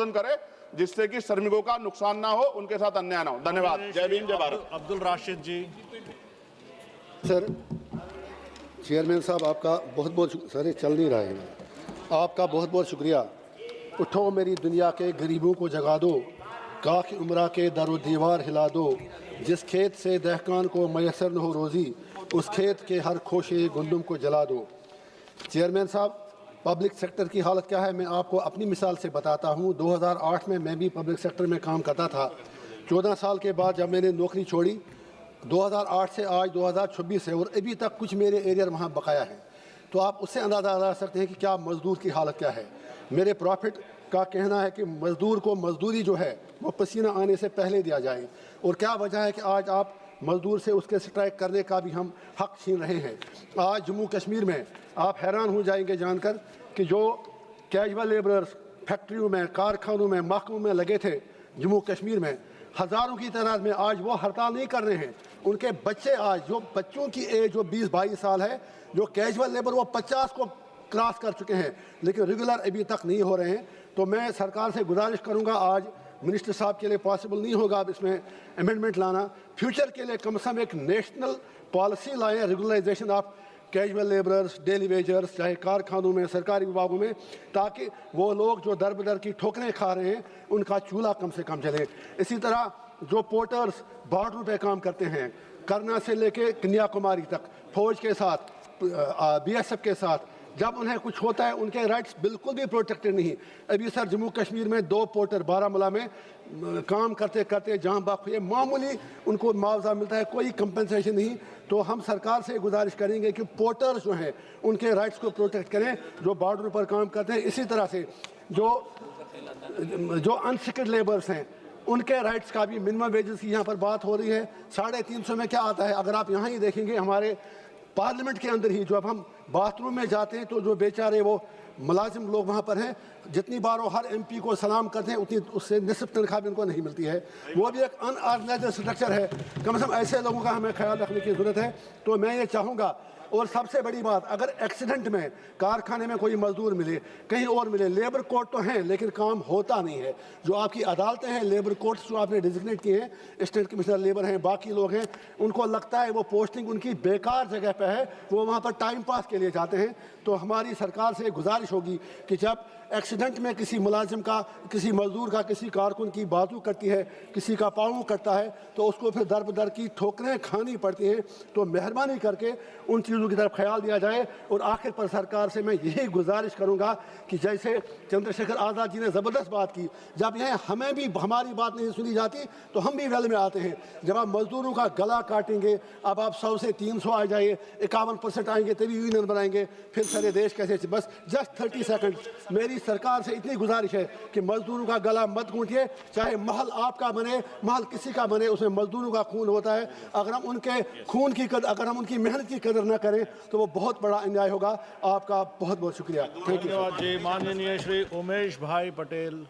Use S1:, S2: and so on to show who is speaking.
S1: संशोधन करे जिससे कि श्रमिकों का नुकसान ना हो, उनके साथ अन्याय ना हो। धन्यवाद। जय भीम, जय भारत।
S2: अब्दुल राशिद जी।
S3: सर, चेयरमैन साहब आपका बहुत बहुत सर चल नहीं रहा है, आपका बहुत बहुत शुक्रिया। उठो मेरी दुनिया के गरीबों को जगा दो, काख उम्रा के दरो दीवार हिला दो, जिस खेत से दहकान को मैसर न हो रोज़ी, उस खेत के हर खोशे गुंदुम को जला दो। चेयरमैन साहब, पब्लिक सेक्टर की हालत क्या है मैं आपको अपनी मिसाल से बताता हूँ। 2008 में मैं भी पब्लिक सेक्टर में काम करता था। 14 साल के बाद जब मैंने नौकरी छोड़ी, 2008 से आज 2026 है और अभी तक कुछ मेरे एरिया वहाँ बकाया है, तो आप उससे अंदाज़ा लगा सकते हैं कि क्या मज़दूर की हालत क्या है। मेरे प्रॉफिट का कहना है कि मज़दूर को मज़दूरी जो है वो पसीना आने से पहले दिया जाए, और क्या वजह है कि आज आप मज़दूर से उसके स्ट्राइक करने का भी हम हक छीन रहे हैं। आज जम्मू कश्मीर में आप हैरान हो जाएंगे जानकर कि जो कैजुअल लेबरर्स फैक्ट्रियों में, कारखानों में, महकमों में लगे थे जम्मू कश्मीर में, हज़ारों की तादाद में आज वो हड़ताल नहीं कर रहे हैं। उनके बच्चे आज, जो बच्चों की एज जो 20-22 साल है, जो कैजुअल लेबर वो 50 को क्रॉस कर चुके हैं, लेकिन रेगुलर अभी तक नहीं हो रहे हैं। तो मैं सरकार से गुजारिश करूंगा, आज मिनिस्टर साहब के लिए पॉसिबल नहीं होगा अब इसमें अमेंडमेंट लाना, फ्यूचर के लिए कम से कम एक नेशनल पॉलिसी लाएं, regularisation of casual labourers, daily wagers, चाहे कारखानों में, सरकारी विभागों में, ताकि वो लोग जो दर बदर की ठोकरें खा रहे हैं उनका चूल्हा कम से कम जले। इसी तरह जो पोर्टर्स बॉर्डर पे काम करते हैं, करना से लेके कन्याकुमारी तक, फौज के साथ, BSF के साथ, जब उन्हें कुछ होता है उनके राइट्स बिल्कुल भी प्रोटेक्टेड नहीं। अभी सर जम्मू कश्मीर में 2 पोर्टर बारामूला में काम करते करते जान बाक हुए, मामूली उनको मुआवजा मिलता है, कोई कंपनसेशन नहीं। तो हम सरकार से गुजारिश करेंगे कि पोर्टर्स जो हैं उनके राइट्स को प्रोटेक्ट करें जो बॉर्डर पर काम करते हैं। इसी तरह से जो अनस्किल्ड लेबर्स हैं उनके राइट्स का भी, मिनिमम वेजेस की यहाँ पर बात हो रही है। 350 में क्या आता है, अगर आप यहाँ ही देखेंगे हमारे पार्लियामेंट के अंदर ही, जब हम बाथरूम में जाते हैं तो जो बेचारे वो मुलाजिम लोग वहाँ पर हैं, जितनी बार वो हर MP को सलाम करते हैं उतनी उससे निस्फ तनख्वाह भी उनको नहीं मिलती है। वो भी एक अनऑर्गेनाइज्ड स्ट्रक्चर है। कम से कम ऐसे लोगों का हमें ख्याल रखने की ज़रूरत है। तो मैं ये चाहूँगा, और सबसे बड़ी बात, अगर एक्सीडेंट में कारखाने में कोई मजदूर मिले, कहीं और मिले, लेबर कोर्ट तो हैं लेकिन काम होता नहीं है। जो आपकी अदालतें हैं, लेबर कोर्ट्स जो आपने डिजिग्नेट किए हैं, स्टेट कमिश्नर लेबर हैं, बाकी लोग हैं, उनको लगता है वो पोस्टिंग उनकी बेकार जगह पे है, वो वहाँ पर टाइम पास के लिए जाते हैं। तो हमारी सरकार से गुजारिश होगी कि जब एक्सीडेंट में किसी मुलाजिम का, किसी मजदूर का, किसी कारकुन की बाजू कटती है, किसी का पाँव कटता है, तो उसको फिर दर बदर की ठोकरें खानी पड़ती हैं। तो मेहरबानी करके उन चीज़ों की तरफ ख्याल दिया जाए। और आखिर पर सरकार से मैं यही गुजारिश करूंगा कि जैसे चंद्रशेखर आज़ाद जी ने ज़बरदस्त बात की, जब यह हमें भी हमारी बात नहीं सुनी जाती तो हम भी वेल में आते हैं। जब आप मजदूरों का गला काटेंगे, अब आप 100 से 300 आ जाइए, 51% आएंगे तभी यूनियन बनाएंगे, फिर सारे देश कैसे। बस जस्ट 30 सेकंड मेरी सरकार से इतनी गुजारिश है कि मजदूरों का गला मत घूंटिए, चाहे महल आपका बने, महल किसी का बने, उसमें मजदूरों का खून होता है। अगर हम उनके खून की कदर, अगर हम उनकी मेहनत की कदर न करें तो वो बहुत बड़ा अन्याय होगा। आपका बहुत बहुत शुक्रिया। Thank you.
S2: धन्यवाद जी। माननीय श्री उमेश भाई पटेल।